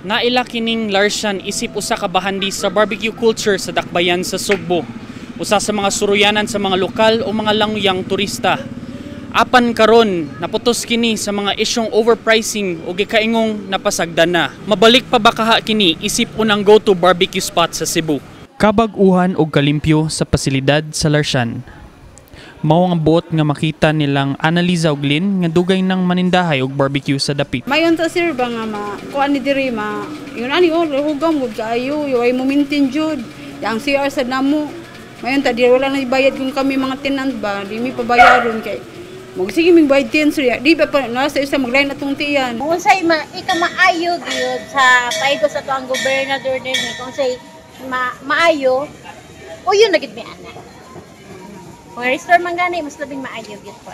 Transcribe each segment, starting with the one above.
Naila kining Larsyan isip usa ka bahandi sa barbecue culture sa dakbayan sa Sugbo. Usa sa mga suruyanan sa mga lokal o mga languyang turista. Apan karon naputos kini sa mga isyong overpricing o gikaingong napasagdan na. Mabalik pa ba kaha kini isip unang go-to barbecue spot sa Cebu? Kabag-uhan og kalimpyo sa pasilidad sa Larsyan. Mao ang buot nga makita nilang Annaliza ug Lynn nga dugay ng manindahay og barbecue sa dapit. Mayon ta sir ba nga kuan ni diri yun ani hugam gud kaayo way mo maintain jud yang CR sa namo. Mayon ta diri wala na ibayad kung kami mga tenant ba di mi pabayaron kay sige mig bayad ten sir di ba pa nasa isa maglain atong tiyan. Unsay ika maayo gyud sa paigo sa tuang gobernador dinhi kung say maayo o yun na gid mi ana. Kung restore man gani, mas labing maayo gyud po.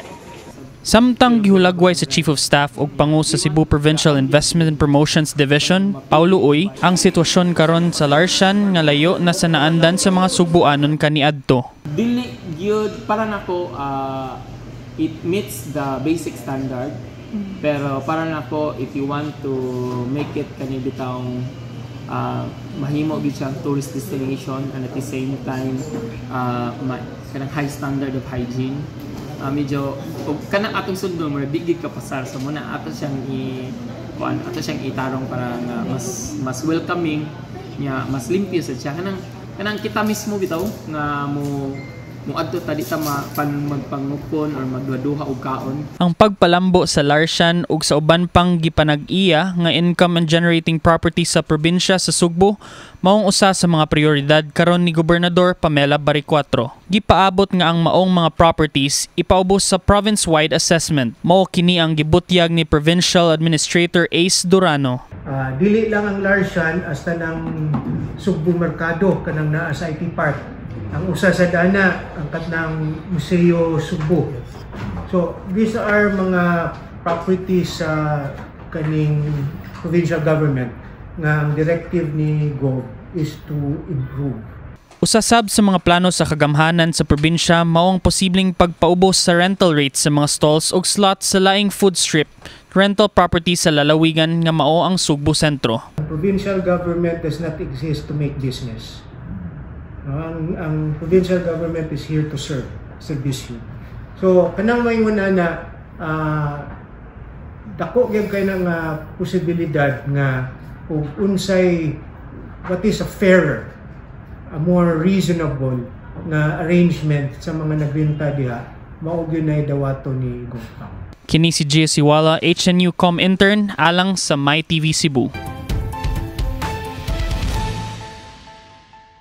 Samtang gihulagway sa Chief of Staff ug pangu sa Cebu Provincial Investment and Promotions Division, Paulo Uy, ang sitwasyon karon sa Larsyan nga layo na sa naandan sa mga Sugboanon kaniadto. Dili gyud para nako it meets the basic standard. Pero para nako if you want to make it kani bitawng mahimo gid siyang tourist destination and at the same time kanang high standard of hygiene, medyo kanang atong sundo mo bigig ka pasar so muna ato siyang itarong para nga mas welcoming nya, mas limpyo sa siya kanang kita mismo bitaw nga mo adto tadi sa magpangupon or magduha og kaon. Ang pagpalambo sa Larsyan ug sa uban pang gipanag-iya nga income and generating property sa probinsya sa Sugbo maong usa sa mga prioridad karon ni Gobernador Pamela Baricuatro. Gipaabot nga ang maong mga properties ipaubos sa province-wide assessment. Mao kini ang gibutyag ni Provincial Administrator Ace Durano. Dili lang ang Larsyan hasta ng Sugbo Mercado kanang naa sa IT Park. Ang usa sa dana ang katnang Museo Sugbo. So these are mga properties sa kaning provincial government nga ang directive ni Gov is to improve. Usasab sa mga plano sa kagamhanan sa probinsya mao ang posibleng pagpaubos sa rental rates sa mga stalls ug slots sa laing food strip rental property sa lalawigan nga mao ang Sugbo Sentro. The provincial government does not exist to make business. Ang provincial government is here to service you. So kanang mayngon ana dako gyud kay nang posibilidad nga ug unsay what is a fairer, a more reasonable na arrangement sa mga nagbenta diha mao gyud nay dawato ni Gopang. Kini si Gia Siwala, HNU Com intern alang sa MyTV Cebu.